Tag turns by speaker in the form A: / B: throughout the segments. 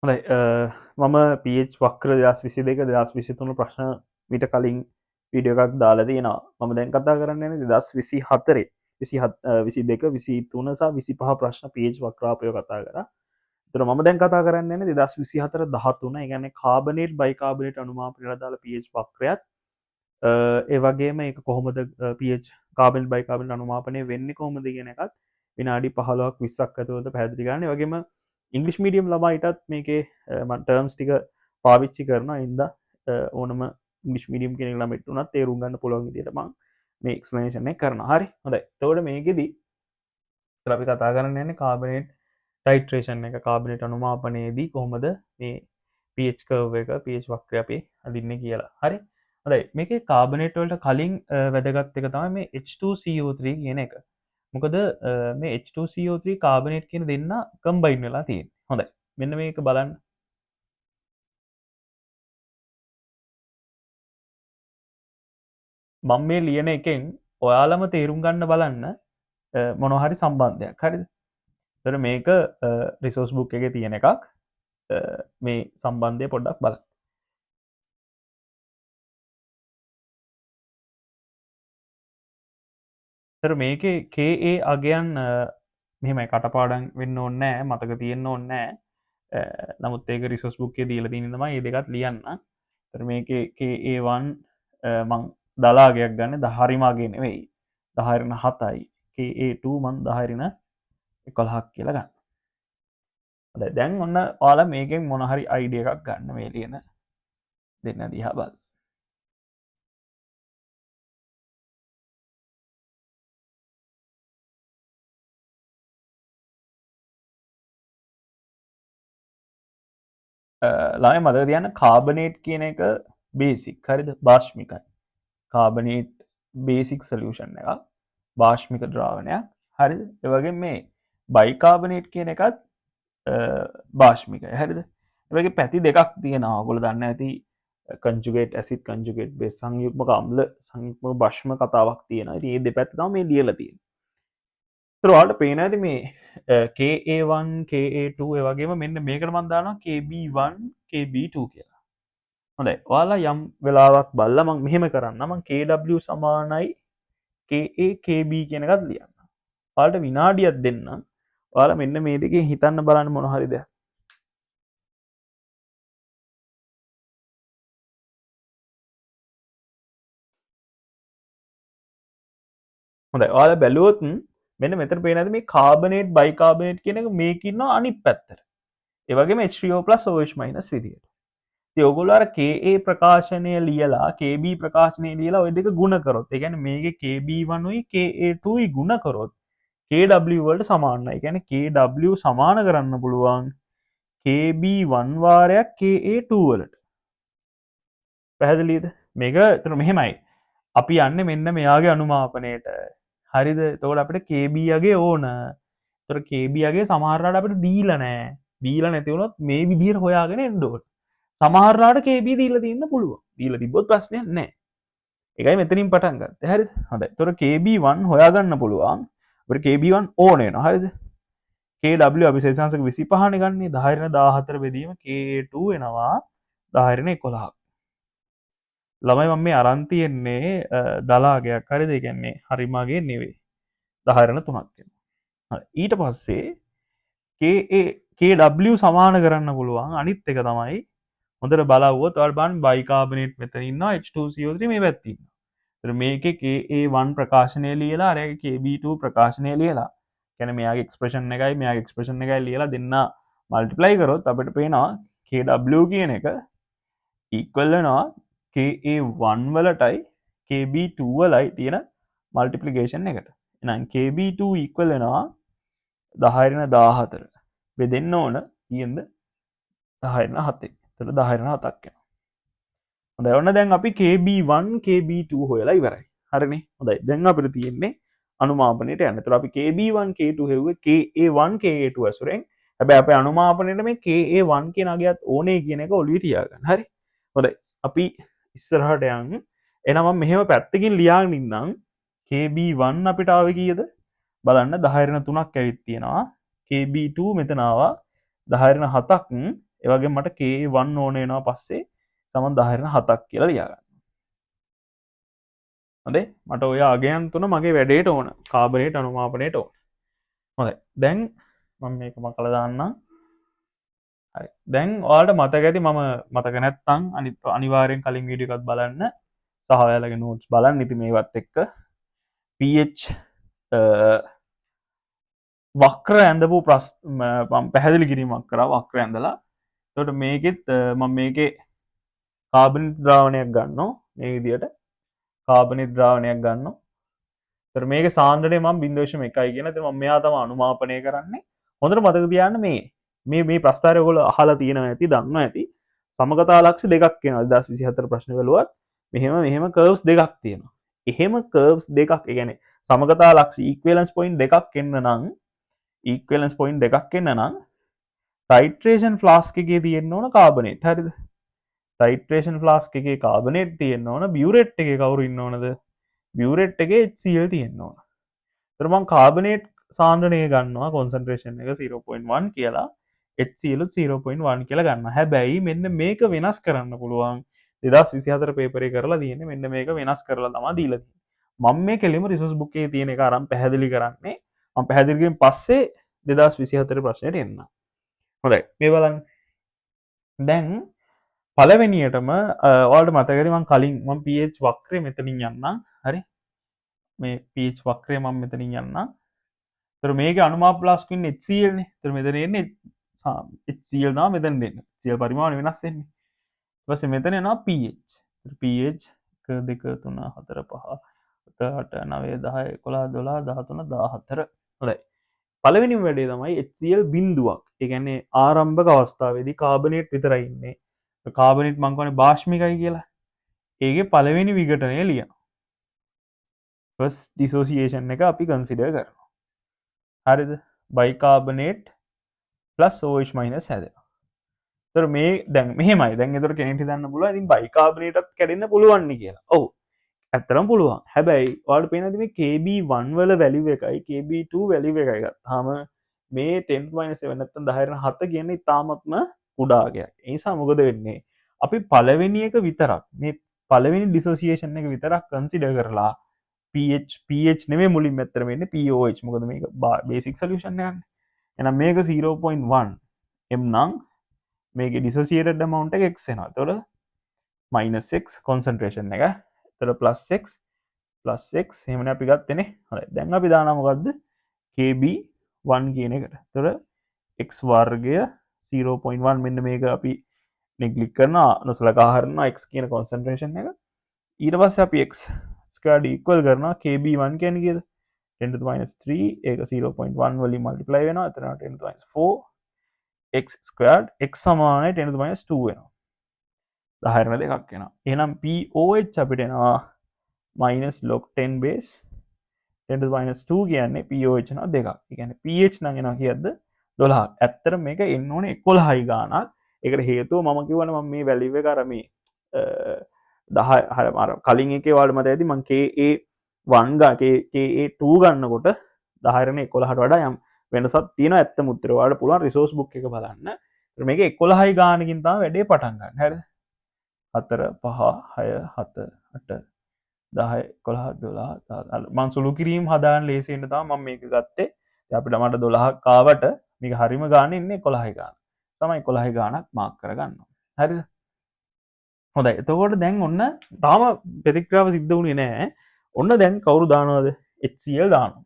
A: හොඳයි මම පH වක්‍ර 2022 2023 ප්‍රශ්න මීට කලින් වීඩියෝ එකක් දාලා තියෙනවා. මම දැන් කතා කරන්න යන්නේ 2024 22 23 සහ 25 ප්‍රශ්න pH වක්‍රාපය කතා කරා. ඒතර මම දැන් කතා කරන්න යන්නේ 2024 13. ඒ කියන්නේ කාබනේට් බයිකාබනේට් අනුමාපනයට දාලා pH වක්‍රයත් ඒ වගේම ඒක කොහොමද pH කාබනේට් බයිකාබනේට් අනුමාපනය වෙන්නේ කොහොමද කියන එකත් විනාඩි 15ක් 20ක් ඇතුළත පැහැදිලි කරන්න. ඒ වගේම ඉංග්‍රීසි මීඩියම් ළමයිටත් මේකේ මම ටර්ම්ස් ටික පාවිච්චි කරනවා. ඉඳලා ඕනම ඉංග්‍රීසි මීඩියම් කෙනෙක් ළමයිට උනත් තේරුම් ගන්න පුළුවන් විදිහට මම මේ එක්ස්ප්ලනේෂන් එක කරනවා. හරි. හොඳයි. එතකොට මේකෙදි අපි කතා කරන්න යන්නේ කාබනේට් ටයිට්‍රේෂන් එක කාබනේට් අනුමාපනයේදී කොහොමද මේ pH කර්ව් එක pH වක්‍රය අපි අඳින්නේ කියලා. හරි. හොඳයි. මේකේ කාබනේට් වලට කලින් වැදගත් එක තමයි මේ H2CO3 කියන එක. මොකද මේ H2CO3 කාබනේට් කියන දෙන්න කම්බයින් වෙලා තියෙන්නේ. හොඳයි. මෙන්න මේක බලන්න. මම මේ ලියන එකෙන් ඔයාලම තේරුම් ගන්න බලන්න මොනවා හරි සම්බන්ධයක්. හරිද? ඒතර මේක රිසෝස් බුක් එකේ තියෙන එකක්. මේ සම්බන්ධය පොඩ්ඩක් බලන්න. ඒතර මේකේ KA අගයන් මෙහෙමයි කටපාඩම් වෙන්න ඕනේ නැහැ, මතක තියෙන්න ඕනේ නැහැ. නමුත් ඒක රිසෝස් බුක් එකේ දීලා තියෙන තමයි මේ දෙකත් ලියන්න. ඒතර මේකේ KA1 මං දලාගයක් ගන්න 10 හරිමාගේ නෙවෙයි 10/7යි. KA2 මං 10/11ක් කියලා ගන්න. හොඳයි දැන් ඔන්න ඔයාලා මේකෙන් මොන හරි අයිඩියා එකක් ගන්න මේ ලියන දෙන්න දිහා බලන්න. ළමයි මතක තියන්න කාබනේට් කියන එක බේසික් හරිද භාෂ්මිකයි. කාබනේට් බේසික් සොලියුෂන් එකක් භාෂ්මික ද්‍රාවණයක් හරිද? ඒ වගේම මේ බයිකාබනේට් කියන එකත් භාෂ්මිකයි හරිද? ඒ වගේ පැති දෙකක් තියෙනවා. ඔයගොල්ලෝ දන්න ඇති කන්ජුගේට් ඇසිඩ් කන්ජුගේට් බේස් සංයුග්මක අම්ල සංයුග්මක භෂ්ම කතාවක් තියෙනවා. ඉතින් මේ දෙපැත්ත තමයි මේ ලියලා තියෙන්නේ. ඒතර ඔයාලට පේන ඇති මේ KA1 KA2 ඒ වගේම මෙන්න මේකට මම දානවා KB1 KB2 කියලා. හොඳයි. ඔයාලා යම් වෙලාවක් බලලා මම මෙහෙම කරන්න. මම KW සමානයි KA KB කියන එකත් ලියන්න. ඔයාලට විනාඩියක් දෙන්න. ඔයාලා මෙන්න මේ දෙකේ හිතන්න බලන්න මොන හරි දෙයක්. හොඳයි. ඔයාලා බැලුවොත් මෙන්න මෙතන පේන ඇති මේ කාබනේට් බයිකාබනේට් කියන එක මේක ඉන්නවා අනිත් පැත්තට. ඒ වගේම H3O+ OH- විදියට. ඉතින් ඔයගොල්ලෝ අර Ka ප්‍රකාශනය ලියලා Kb ප්‍රකාශනය ලියලා ওই දෙක ගුණ කරොත් ඒ කියන්නේ මේකේ Kb1 උයි Ka2 උයි ගුණ කරොත් Kw වලට සමානයි. ඒ කියන්නේ Kw සමාන කරන්න පුළුවන් Kb1 වාරයක් Ka2 වලට. පැහැදිලිද? මේක එතන මෙහෙමයි. අපි යන්නේ මෙන්න මෙයාගේ අනුමාපනයට. හරිද? එතකොට අපිට KB යගේ ඕන. ඒතර KB යගේ සමහරලාට අපිට දීලා නැහැ. දීලා නැති වුණොත් මේ විදිහට හොයාගෙන එන්න ඕන. සමහරලාට KB දීලා තියෙන්න පුළුවන්. දීලා තිබ්බොත් ප්‍රශ්නයක් නැහැ. ඒකයි මෙතනින් පටන් ගත්තේ. හරිද? හොඳයි. ඒතර KB1 හොයාගන්න පුළුවන්. අපිට KB1 ඕන වෙනවා. හරිද? KW අපි සෙසංශක 25 නේ ගන්නේ. 10/14 බෙදීම Ka2 වෙනවා 10/11. ළමයි මම මේ අරන් තියෙන්නේ දලාගයක් හරිද? ඒ කියන්නේ හරිමගේ නෙවෙයි. 10/3ක් වෙනවා. ඊට පස්සේ KW සමාන කරන්න පුළුවන් අනිත් එක තමයි හොඳට බලවුවොත් ඔයාලා බලන්න බයිකාබනේට් මෙතන ඉන්නවා H2CO3 මේ පැත්තේ ඉන්නවා. ඒතර මේකේ Ka1 ප්‍රකාශනය ලියලා අරයාගේ Kb2 ප්‍රකාශනය ලියලා කියන්නේ මෙයාගේ එක්ස්ප්‍රෙෂන් එකයි මෙයාගේ එක්ස්ප්‍රෙෂන් එකයි ලියලා දෙන්න මල්ටිප්ලයි කරොත් අපිට පේනවා Kw කියන එක ඉක්වල් වෙනවා Ka1 වලටයි Kb2 වලයි තියෙන මල්ටිප්ලිකේෂන් එකට. එහෙනම් Kb2 ඉක්වල් වෙනවා 10/14 බෙදෙන්න ඕන කීයද 10/7. එතකොට 10/7ක් එනවා. හොඳයි ඔන්න දැන් අපි KB1 KB2 හොයලා ඉවරයි. හරිනේ. හොඳයි. දැන් අපිට තියෙන්නේ අනුමාපනයට යන්න. එතකොට අපි KB1 K2 හෙව්වේ KA1 KA2 ඇසුරෙන්. හැබැයි අපේ අනුමාපනයට මේ KA1 කියන අගයත් ඕනේ කියන එක ඔළුවේ තියාගන්න. හරි. හොඳයි. අපි ඉස්සරහට යන්න. එහෙනම් මම මෙහෙම පැත්තකින් ලියාගෙන ඉන්නම්. KB1 අපිට ආවේ කීයද? බලන්න 10/3ක් ඇවිත් තියෙනවා. KB2 මෙතන ආවා 10/7ක් ඒ වගේම මට K1 ඕන වෙනවා පස්සේ සමන් 10/7ක් කියලා ලියාගන්න. හොඳේ මට ඔය අගයන් තුන මගේ වැඩේට ඕන කාබනේට අනුමාපනයට ඕන. හොඳයි දැන් මම මේක මකලා දාන්නම්. හරි දැන් ඔයාලට මතක ඇති මම මතක නැත්තම් අනිවාර්යෙන් කලින් වීඩියෝ එකක් බලන්න සහ ඔයාලගේ නෝට්ස් බලන්න. ඉතින් මේවත් එක්ක pH වක්‍ර ඇඳපු පැහැදිලි කිරීමක් කරා වක්‍ර ඇඳලා. එතකොට මේකෙත් මම මේකේ කාබනික ද්‍රාවණයක් ගන්නවා මේ විදියට කාබනික ද්‍රාවණයක් ගන්නවා. එතකොට මේකේ සාන්ද්‍රණය මම 0.1 කියන. ඉතින් මම මෙයා තමයි අනුමාපනය කරන්නේ. හොඳට මතක තියාගන්න මේ ප්‍රස්තාරය ඔයගොල්ලෝ අහලා තියෙනවා ඇති දන්නවා ඇති. සමගතා ලක්ෂ දෙකක් වෙනවා 2024 ප්‍රශ්න වලුවත් මෙහෙම කර්ව්ස් දෙකක් තියෙනවා. එහෙම කර්ව්ස් දෙකක් ඒ කියන්නේ සමගතා ලක්ෂ ඉක්විවලන්ස් පොයින්ට් දෙකක් එන්න නම් ඉක්විවලන්ස් පොයින්ට් දෙකක් එන්න නම් ටයිට්‍රේෂන් ෆ්ලාස්ක් එකේ තියෙන්න ඕන කාබනේට්. හරිද? ටයිට්‍රේෂන් ෆ්ලාස්ක් එකේ කාබනේට් තියෙන්න ඕන. බියුරේට් එකේ කවුරු ඉන්න ඕනද? බියුරේට් එකේ HCl තියෙන්න ඕන. ඒතර මම කාබනේට් සාන්ද්‍රණය ගන්නවා කොන්සන්ට්‍රේෂන් එක 0.1 කියලා HCl 0.1 කියලා ගන්නවා. හැබැයි මෙන්න මේක වෙනස් කරන්න පුළුවන් 2024 පේපරේ කරලා තියෙන්නේ මෙන්න මේක වෙනස් කරලා තමයි දීලා තියෙන්නේ. මම මේ කෙලිම රිසෝස් බුක් එකේ තියෙන එක අරන් පැහැදිලි කරන්නේ. මම පැහැදිලි කිරීම පස්සේ 2024 ප්‍රශ්නෙට එන්න. හොඳයි මේ බලන්න. දැන් පළවෙනියටම ඔයාලට මතක ඇති මම කලින් මම pH වක්‍රය මෙතනින් යන්නම්. හරි? මේ pH වක්‍රය මම මෙතනින් යන්නම්. ඒතර මේකේ අනුමාප ප්ලාස්ක් ඉන්නේ HCl නේ. ඒතර මෙතන එන්නේ HCl නා මෙතන දෙන්නේ. HCl පරිමාණය වෙනස් වෙන්නේ. ඊට පස්සේ මෙතන එනවා pH. pH 1 2 3 4 5 7 8 9 10 11 12 13 14. හොඳයි. පළවෙනිම වැඩේ තමයි HCl බිඳුවක්. ඒ කියන්නේ ආරම්භක අවස්ථාවේදී කාබනේට් විතරයි ඉන්නේ. කාබනේට් මං කියන්නේ බාෂ්මිකයි කියලා. ඒකේ පළවෙනි විඝටනය ලියනවා. ෆස්ට් ඩිසෝසියේෂන් එක අපි කන්සිඩර් කරනවා. හරිද? බයිකාබනේට් ප්ලස් OH මයිනස් හැදෙනවා. ඒතර මේ දැන් මෙහෙමයි. දැන් ඒතර කෙනෙක්ට හිතන්න පුළුවන් ඉතින් බයිකාබනේටත් කැඩෙන්න පුළුවන් නේ කියලා. ඔව්. ඇත්තටම පුළුවන්. හැබැයි ඔයාලට පේනවාද මේ KB1 වල වැලියු එකයි KB2 වැලියු එකයි ගත්තාම මේ 10-7 නැත්නම් 10/7 කියන්නේ ඉතාමත්ම කුඩා ගයක්. ඒ නිසා මොකද වෙන්නේ? අපි පළවෙනි එක විතරක් මේ පළවෙනි ඩිසෝසියේෂන් එක විතරක් කන්සිඩර් කරලා pH නෙමෙයි මුලින්ම ඇත්තට වෙන්නේ POH. මොකද මේක බේසික් සොලියුෂන් එකක්. එහෙනම් මේක 0.1 m නම් මේකේ ඩිසෝසියේටඩ් amount එක x එනවා. එතකොට -x concentration එක. එතකොට +x එහෙමනේ අපි ගත්තේනේ. හරි. දැන් අපි දානවා මොකද්ද? KB1 කියන එකට. එතකොට x වර්ගය 0.1 මෙන්න මේක අපි නෙග්ලික්ට් කරනවා නොසලකා හරිනවා x කියන concentration එක. ඊට පස්සේ අපි x squared equal කරනවා KB1 කියන්නේ කීයද? 10 to the minus 3 ඒක 0.1 වලින් multiply වෙනවා. එතන 10 to the minus 4 x squared x සමානයි 10 to the minus 2 වෙනවා. 10/2ක් එනවා. එහෙනම් POH අපිට එනවා minus log 10 base 10 to the minus 2 කියන්නේ POH එනවා 2ක්. ඒ කියන්නේ pH නම් එනවා කීයද? 12ක්. ඇත්තට මේක එන්න ඕනේ 11යි ගාණක්. ඒකට හේතුව මම කිව්වනේ මම මේ වැලියු එක අර මේ 10 අර කලින් එකේ ඔයාලට මතක ඇති මම KA1 KA2 ගන්නකොට 10/11ට වඩා යම් වෙනසක් තියෙනවා ඇත්තම උත්තර. ඔයාලට පුළුවන් රිසෝස් බුක් එක බලන්න. මේක 11යි ගානකින් තමයි වැඩේ පටන් ගන්න. හරිද? 4 5 6 7 8 10 11 12 මං සුළු කිරීම හදාන්න ලේසියෙන් තමයි මම මේක ගත්තේ. ඉතින් අපිට මට 12ක් ආවට මේක හරිම ගාන ඉන්නේ 11යි ගාන. තමයි 11යි ගානක් මාක් කරගන්නවා. හරිද? හොඳයි. එතකොට දැන් ඔන්න තාම ප්‍රතික්‍රියාව සිද්ධ වුණේ නැහැ. ඔන්න දැන් කවුරු දානවද? HCl දානවා.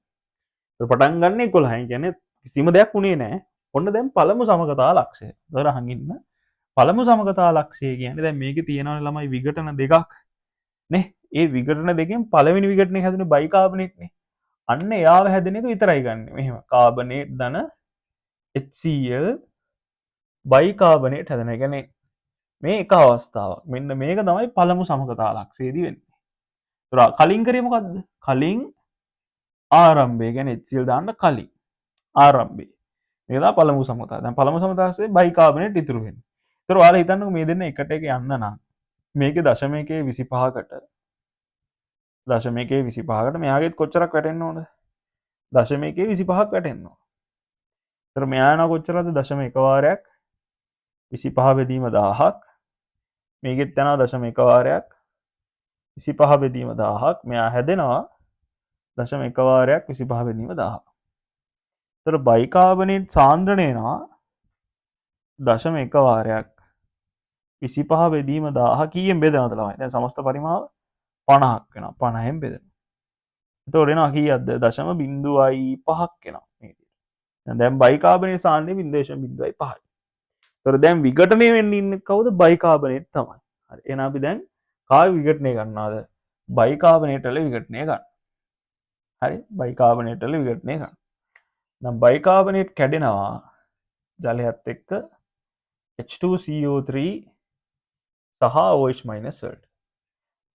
A: ඒක පටන් ගන්න 11යි. කියන්නේ කිසිම දෙයක් උනේ නැහැ. ඔන්න දැන් පළමු සමගතා ලක්ෂය. ඒතර අහන් ඉන්න. පළමු සමගතා ලක්ෂය කියන්නේ දැන් මේකේ තියෙනවනේ ළමයි විඝටන දෙකක් නේ. ඒ විඝටන දෙකෙන් පළවෙනි විඝටනේ හැදුනේ බයිකාබනේට් නේ. අන්න එයාව හැදෙන එක විතරයි ගන්න. මෙහෙම කාබනේට් ධන HCl බයිකාබනේට් හැදෙන. ඒ කියන්නේ මේ එක අවස්ථාවක්. මෙන්න මේක තමයි පළමු සමගතා ලක්ෂයේදී වෙන්නේ. ඒතර කලින් කරේ මොකද්ද? කලින් ආරම්භය කියන්නේ HCl දාන්න කලින් ආරම්භය. මේක තමයි පළමු සමගතා. දැන් පළමු සමගතාවසේ බයිකාබනේට් ඉතුරු වෙන්නේ. ඒතර ඔයාලා හිතන්නකෝ මේ දෙන්න එකට එක යන්න නම් මේකේ 0.25කට 0.25කට මෙයාගෙත් කොච්චරක් වැටෙන්න ඕනද? 0.25ක් වැටෙන්න ඕන. ඒතර මෙයා යනවා කොච්චරද? 0.1 වාරයක් 25 බෙදීම 1000ක් මේකෙත් යනවා 0.1 වාරයක් 25 බෙදීම 1000ක් මෙයා හැදෙනවා 0.1 වාරයක් 25 බෙදීම 1000ක්. ඒතර බයිකාබනේට් සාන්ද්‍රණය එනවා 0.1 වාරයක් 25 බෙදීම 1000 කීයෙන් බෙදනවද ළමයි? දැන් සමස්ත පරිමාව 50ක් වෙනවා. 50න් බෙදෙනවා. එතකොට එනවා කීයක්ද? 0.05ක් එනවා මේ විදිහට. දැන් බයිකාබනේට් සාන්ද්‍රණය 0.05යි. ඒතර දැන් විඝටනය වෙන්න ඉන්නේ කවුද? බයිකාබනේට් තමයි. හරි. එහෙනම් අපි දැන් කාගේ විඝටනය ගන්නවද? බයිකාබනේට් වල විඝටනය ගන්න. හරි. බයිකාබනේට් වල විඝටනය ගන්න. නම් බයිකාබනේට් කැඩෙනවා ජලයත් එක්ක H2CO3 සහ OH- වලට.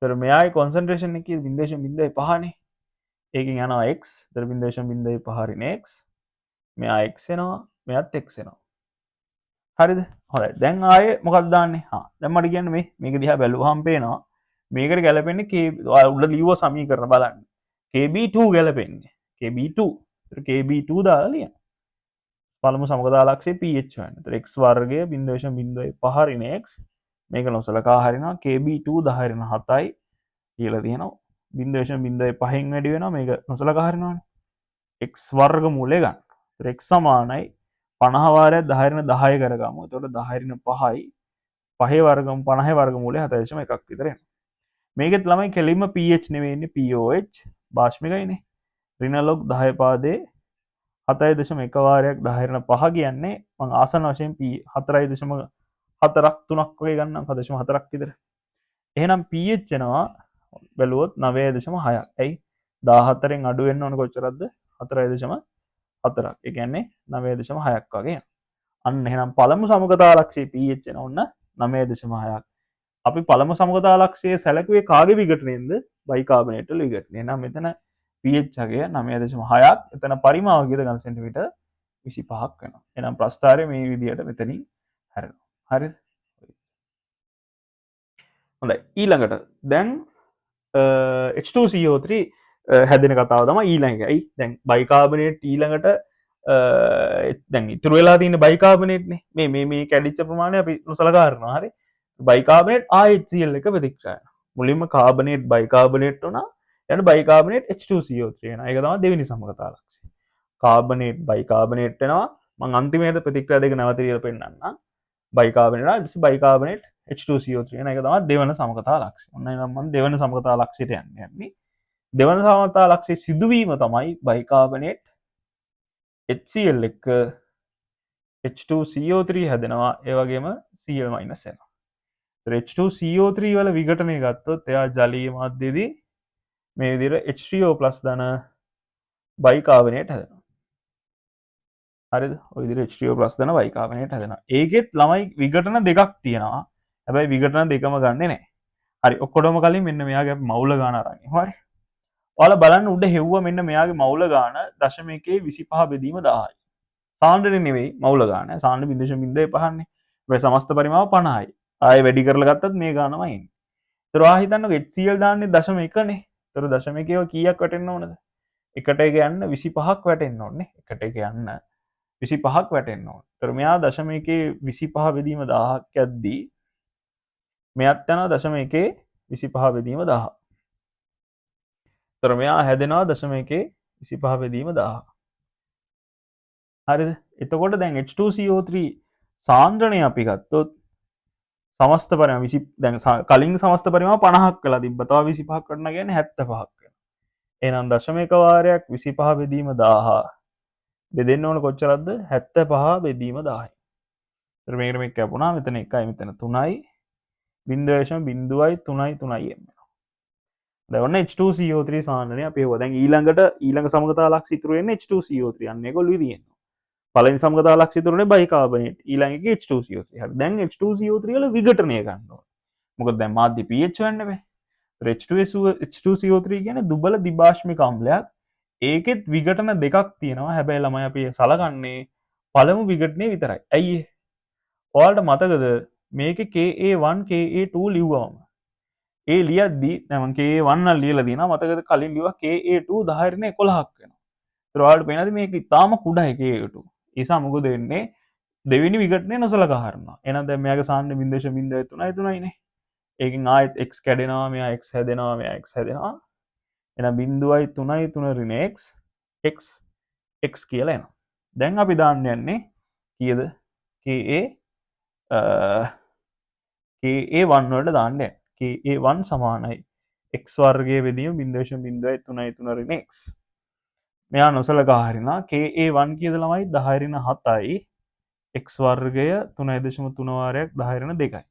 A: ඒතර මෙයාගේ කොන්සන්ට්‍රේෂන් එක 0.05නේ. ඒකෙන් යනවා x. ඒතර 0.05 රින x. මෙයා x එනවා. මෙයාත් x එනවා. හරිද? හොඳයි. දැන් ආයේ මොකක්ද දාන්නේ? දැන් මට කියන්න මේක දිහා බැලුවාම පේනවා මේකට ගැලපෙන්නේ K උඩ ලියුව සමීකරණ බලන්න. KB2 ගැලපෙන්නේ. KB2. ඒතර KB2 දාලා ලියන්න. පළමු සමගතාලක්ෂයේ pH හොයන්න. ඒතර x වර්ගය 0.05 රින x මේක නොසලකා හරිනවා KB2 10 රින 7යි කියලා තියෙනවා. 0.05න් වැඩි වෙනවා මේක නොසලකා හරිනවනේ. x වර්ග මූලය ගන්න. ඒතර x සමානයි 50 වාරයක් 10 රින 10 කරගමු. එතකොට 10 රින 5යි 5 වර්ගම 50 වර්ග මූලය 7.1ක් විතර එනවා. මේකෙත් ළමයි කෙලින්ම pH නෙවෙයි ඉන්නේ pOH භාෂ්මිකයිනේ. රින log 10 පාදේ 7.1 වාරයක් 10 රින 5 කියන්නේ මම ආසන්න වශයෙන් 4.4ක් 3ක් වගේ ගන්නම් 4.4ක් විතර. එහෙනම් pH එනවා බැලුවොත් 9.6ක්. ඇයි 14න් අඩු වෙන්න ඕන කොච්චරක්ද? 4.4ක්. ඒ කියන්නේ 9.6ක් වගේ. අන්න එහෙනම් පළමු සමගතාලක්ෂයේ pH එන ඔන්න 9.6ක්. අපි පළමු සමගතාලක්ෂයේ සැලකුවේ කාගේ විඝටනයෙන්ද? බයිකාබනේට් වල විඝටනය. එහෙනම් මෙතන pH අගය 9.6ක්. එතන පරිමාව කීයද ඝන සෙන්ටිමීටර් 25ක් වෙනවා. එහෙනම් ප්‍රස්ථාරය මේ විදිහට මෙතනින් හැරෙනවා. හරිද? හොඳයි. ඊළඟට දැන් H2CO3 හැදෙන කතාව තමයි ඊළඟ. ඇයි දැන් බයිකාබනේට් ඊළඟට දැන් ඉතුරු වෙලා තියෙන බයිකාබනේට්නේ. මේ කැඩිච්ච ප්‍රමාණය අපි නොසලකා හරිනවා. හරි. බයිකාබනේට් HCl එක ප්‍රතික්‍රියා වෙනවා. මුලින්ම කාබනේට් බයිකාබනේට් වුණා. ඊට බයිකාබනේට් H2CO3 වෙනවා. ඒක තමයි දෙවෙනි සමගතාලක්ෂය. කාබනේට් බයිකාබනේට් වෙනවා. මම අන්තිමේට ප්‍රතික්‍රියා දෙක නැවත ලියලා පෙන්නන්නම්. බයිකාබනේට් බයිකාබනේට් H2CO3 වෙන එක තමයි දෙවන සමගතාලක්ෂය. ඔන්න එහෙනම් මම දෙවන සමගතාලක්ෂයට යන්නේ. දෙවන සමගතාලක්ෂයේ සිදුවීම තමයි බයිකාබනේට් HCl එක H2CO3 හැදෙනවා. ඒ වගේම Cl- එනවා. H2CO3 වල විඝටනය ගත්තොත් එයා ජලීය මාධ්‍යයේදී මේ විදිහට H3O+ ධන බයිකාබනේට් හැදෙනවා. හරිද? ඔය විදිහට H3O+ ධන බයිකාබනේට් හැදෙනවා. ඒකෙත් ළමයි විඝටන දෙකක් තියෙනවා. හැබැයි විඝටන දෙකම ගන්නෙ නැහැ. හරි. ඔක්කොටම කලින් මෙන්න මෙයාගේ මවුල ගාන අරන්. හරි. ඔයාලා බලන්න උඩ හෙව්ව මෙන්න මෙයාගේ මවුල ගාන 0.25 බෙදීම 1000යි. සාන්ද්‍රණය නෙවෙයි මවුල ගාන. සාන්ද්‍රණය 0.05න්නේ. මේ සමස්ත පරිමාව 50යි. ආයෙ වැඩි කරලා ගත්තත් මේ ගානමයි එන්නේ. ඒතර ඔයා හිතන්නකෝ HCl දාන්නේ 0.1නේ. ඒතර 0.1 කීයක් වැටෙන්න ඕනද? එකට එක යන්න 25ක් වැටෙන්න ඕනේ. එකට එක යන්න 25ක් වැටෙන්න ඕනේ. ඒතර මෙයා 0.1 25 බෙදීම 1000ක් යද්දී මෙයත් යනවා 0.1 25 බෙදීම 1000. ඒතර මෙයා හැදෙනවා 0.1 25 බෙදීම 1000. හරිද? එතකොට දැන් H2CO3 සාන්ද්‍රණය අපි ගත්තොත් සමස්ත පරිමාව 20 දැන් කලින් සමස්ත පරිමාව 50ක් වෙලා තිබ්බා. තව 25ක් වටන කියන්නේ 75ක් වෙනවා. එහෙනම් 0.1 වාරයක් 25 බෙදීම 1000 බෙදෙන්න ඕන කොච්චරක්ද? 75 බෙදීම 1000යි. ඒතර මේකට මේක කැපුණා. මෙතන 1යි මෙතන 3යි 0.03යි 3යි එනවා. දැන් ඔන්න H2CO3 සාන්ද්‍රණය අපි හොවා. දැන් ඊළඟ සමගතාලක්ෂ ඉතුරු වෙන්නේ H2CO3. අන්න ඒක ඔළුවේ තියෙනවා. පළවෙනි සමගතාලක්ෂ ඉතුරු වෙන්නේ බයිකාබනේට්. ඊළඟ එකේ H2CO3. හරි. දැන් H2CO3 වල විඝටනය ගන්න ඕනේ. මොකද දැන් මාධ්‍ය pH හොයන්න බෑ. H2CO3 කියන්නේ දුබල දිබාෂ්මික අම්ලයක්. ඒකෙත් විඝටන දෙකක් තියෙනවා. හැබැයි ළමයි අපි සලකන්නේ පළමු විඝටනය විතරයි. ඇයි ඒ? ඔයාලට මතකද මේකේ Ka1 Ka2 ලිව්වම ඒ ලියද්දී දැන් මම Ka1 නම් ලියලා දිනා මතකද කලින් ලිව්වා Ka2 10 රින 11ක් වෙනවා. ඒතර ඔයාලට පේනද මේක ඉතාලම කුඩායි Ka2. ඒ නිසා මොකද වෙන්නේ දෙවෙනි විකටනේ නොසලකා හරිනවා. එහෙනම් දැන් මෙයාගේ සාන්ද්‍රණය 0.03යිනේ. ඒකෙන් ආයෙත් x කැඩෙනවා, මෙයා x හැදෙනවා, මෙයා x හැදෙනවා. එහෙනම් 0.3 ඍණ x x කියලා එනවා. දැන් අපි දාන්න යන්නේ කීයද? ka1 වලට දාන්න යන්නේ. ka1 සමානයි x වර්ගයේ බෙදීම 0.03 ඍණ x. මෙයා නොසලකා හරිනවා. ka1 කීයද ළමයි? 10 ඍණ 7යි. x වර්ගය 3.3 වාරයක් 10 ඍණ 2යි.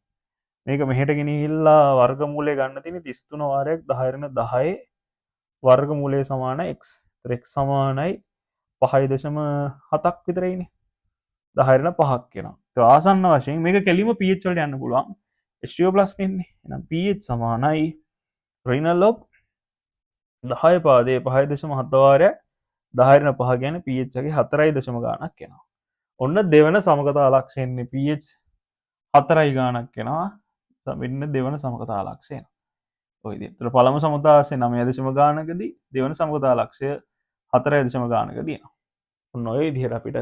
A: මේක මෙහෙට ගෙනහිල්ලා වර්ගමූලය ගන්න තියෙන්නේ 33 වාරයක් 10 ඍණ 10 වර්ගමූලය සමාන x. ඒතර x සමානයි 5.7ක් විතර ඉන්නේ. 10 ඍණ 5ක් වෙනවා. ඒක ආසන්න වශයෙන් මේක කෙලිම pH වලට යන්න පුළුවන්. H2O+ නෙන්නේ. එහෙනම් pH සමානයි ඍණ log 10 පාදයේ 5.7 වාරයක් 10 ඍණ 5 කියන්නේ pH එකේ 4 දශම ගාණක් එනවා. ඔන්න දෙවන සමකතා ලක්ෂය එන්නේ pH 4 ගාණක් එනවා. මෙන්න දෙවන සමකතා ලක්ෂය එනවා. ඔය විදිහට. ඒතර පළමු සමකතා ලක්ෂය 9 දශම ගාණකදී දෙවන සමකතා ලක්ෂය 4 දශම ගාණකදී එනවා. ඔන්න ඔය විදිහට අපිට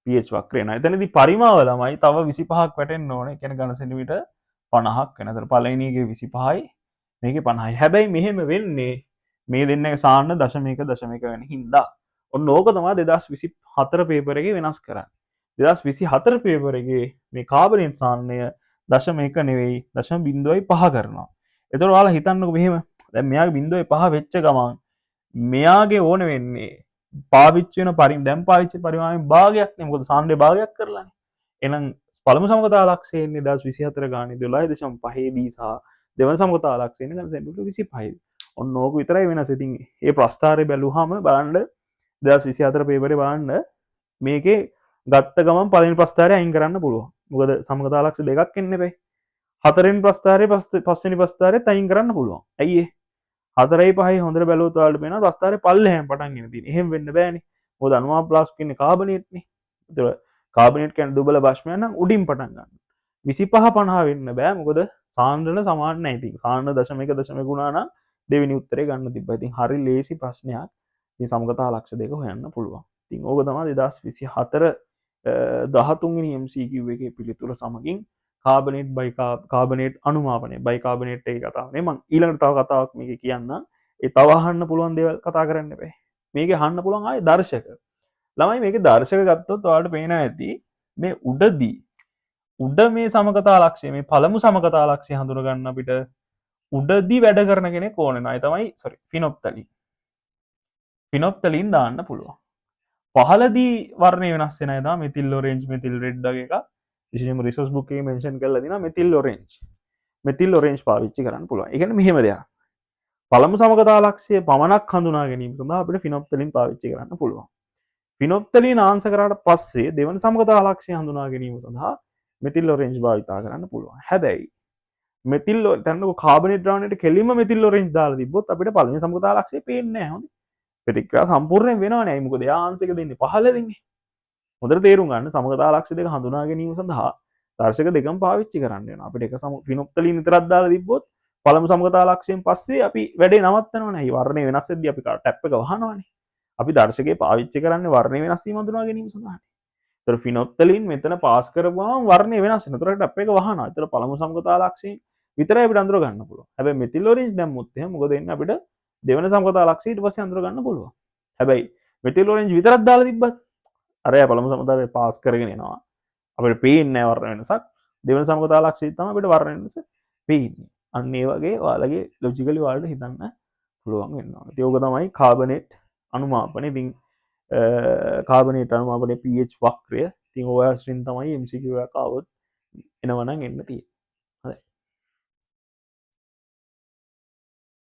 A: pH වක්‍රය එනවා. එතනදී පරිමාව ළමයි තව 25ක් වැටෙන්න ඕනේ. කියන්නේ ඝන සෙන්ටිමීටර් 50ක් වෙන. ඒතර පළවෙනි එකේ 25යි මේකේ 50යි. හැබැයි මෙහෙම වෙන්නේ මේ දෙන්නගේ සාන්න 0.1 වෙන හින්දා. ඔන්න ඕක තමයි 2024 පේපර් එකේ වෙනස් කරන්නේ. 2024 පේපර් එකේ මේ කාබනේට් සාන්නය 0.1 නෙවෙයි 0.5 කරනවා. එතකොට ඔයාලා හිතන්නකෝ මෙහෙම. දැන් මෙයාගේ 0.5 වෙච්ච ගමන් මෙයාගේ ඕන වෙන්නේ පාවිච්චි වෙන දැන් පාවිච්චි පරිමාණයෙන් භාගයක් නේ. මොකද සාන්ද්‍රය භාගයක් කරලානේ. එහෙනම් පළමු සමකතා ලක්ෂය එන්නේ 2024 ගානේ 12.5 දී සහ දෙවන සමකතා ලක්ෂය එන්නේ ඝන සෙන්ටිමීටර් 25. ඔන්න ඕක විතරයි වෙනස. ඉතින් මේ ප්‍රස්ථාරය බැලුවාම බලන්න 2024 පේපරේ බලන්න මේකේ ගත්ත ගමන් පළවෙනි ප්‍රස්ථාරය අයින් කරන්න පුළුවන්. මොකද සමකතා ලක්ෂ දෙකක් එන්න බෑ. හතරවෙනි ප්‍රස්ථාරය පස්වෙනි ප්‍රස්ථාරයත් අයින් කරන්න පුළුවන්. ඇයි ඒ? 4යි 5යි හොඳට බැලුවොත් ඔයාලට පේනවා ප්‍රස්ථාරය පල්ලෙහැම පටන් ගෙන තියෙන. එහෙම වෙන්න බෑනේ. මොකද අණුමා ප්ලාස්ටික් කියන්නේ කාබනේට්නේ. ඒතර කාබනේට් කියන්නේ දුබල භාෂ්මයක් නම් උඩින් පටන් ගන්න. 25 50 වෙන්න බෑ. මොකද සාන්ද්‍රණ සමාන නැහැ. ඉතින් සාන්ද්‍රණ 0.1 ගුණා නම් දෙවෙනි උත්තරේ ගන්න තිබ්බා. ඉතින් හරි ලේසි ප්‍රශ්නයක්. ඉතින් සමගතා ලක්ෂ දෙක හොයන්න පුළුවන්. ඉතින් ඕක තමයි 2024 13 වෙනි MCQ එකේ පිළිතුර සමගින් කාබනේට් අනුමාපනය බයිකාබනේට් එකේ කතාව නේ. මම ඊළඟට තව කතාවක් මේකේ කියන්නම්. ඒ තව අහන්න පුළුවන් දේවල් කතා කරන්න එපා. මේකේ අහන්න පුළුවන් ආයේ දර්ශක. ළමයි මේකේ දර්ශක ගත්තොත් ඔයාලට පේනවා ඇති මේ උඩ මේ සමකතා ලක්ෂය මේ පළමු සමකතා ලක්ෂය හඳුන ගන්න අපිට උඩදී වැඩ කරන කෙනෙක් ඕන වෙනවා. ඒ තමයි ෆිනොප්තලින්. ෆිනොප්තලින් දාන්න පුළුවන්. පහළදී වර්ණය වෙනස් වෙන අය තමයි මෙතිල් ඔරෙන්ජ් මෙතිල් රෙඩ් වගේ එක. විශේෂයෙන්ම රිසෝස් බුක් එකේ මෙන්ෂන් කරලා දිනවා මෙතිල් ඔරෙන්ජ්. මෙතිල් ඔරෙන්ජ් පාවිච්චි කරන්න පුළුවන්. ඒ කියන්නේ මෙහෙම දෙයක්. පළමු සමකතා ලක්ෂය පමණක් හඳුනා ගැනීම සඳහා අපිට ෆිනොප්තලින් පාවිච්චි කරන්න පුළුවන්. ෆිනොප්තලින් ආන්සර් කරාට පස්සේ දෙවන සමකතා ලක්ෂය හඳුනා ගැනීම සඳහා මෙතිල් ඔරෙන්ජ් භාවිතා කරන්න පුළුවන්. හැබැයි මෙතිල් තැන්නක කාබනේට් ද්‍රවණයට කෙලින්ම මෙතිල් ඔරෙන්ජ් දාලා තිබ්බොත් අපිට පළවෙනි සමකතා ලක්ෂය පේන්නේ නැහැ. හොඳයි. ප්‍රතික්‍රියා සම්පූර්ණයෙන් වෙනව නෑ. මොකද එයා ආන්සර් එක දෙන්නේ 15 දෙන්නේ. හොඳට තේරුම් ගන්න සමකතා ලක්ෂ දෙක හඳුනා ගැනීම සඳහා දර්ශක දෙකම පාවිච්චි කරන්න වෙනවා. අපිට එක ෆිනොප්තලින් විතරක් දාලා තිබ්බොත් පළමු සමකතා ලක්ෂයෙන් පස්සේ අපි වැඩේ නවත්තනවා නේ. වර්ණය වෙනස් වෙද්දී අපි ටැප් එක වහනවානේ. අපි දර්ශකේ පාවිච්චි කරන්නේ වර්ණය වෙනස් වීම හඳුනා ගැනීම සඳහානේ. ඒතර ෆිනොප්තලින් මෙතන පාස් කරපුවාම වර්ණය වෙනස් වෙනවා. ඒතර ටැප් එක වහනවා. ඒතර පළමු සමකතා ලක්ෂයෙන් විතරයි අපිට අඳුර ගන්න පුළුවන්. හැබැයි මෙතිල් ඔරෙන්ජ් දැම්මොත් එහෙනම් මොකද වෙන්නේ අපිට දෙවන සමකතා ලක්ෂය ඊට පස්සේ අඳුර ගන්න පුළුවන්. හැබැයි මෙතිල් ඔරෙන්ජ් විතරක් දාලා තිබ්බත් අරයා පළමු සමකතාවේ පාස් කරගෙන එනවා. අපිට පේන්නේ නැහැ වර්ණ වෙනසක්. දෙවන සමකතා ලක්ෂය තමයි අපිට වර්ණ වෙනස පේන්නේ. අන්න ඒ වගේ ඔයාලගේ ලොජිකලි ඔයාලට හිතන්න පුළුවන් වෙනවා. ඉතින් ඕක තමයි කාබනේට් අනුමාපනය. ඉතින් කාබනේට් අනුමාපනයේ pH වක්‍රය. ඉතින් ඔය ස්ට්‍රින් තමයි MCQ එකක් ආවොත් එනවනම් එන්න තියෙන්නේ.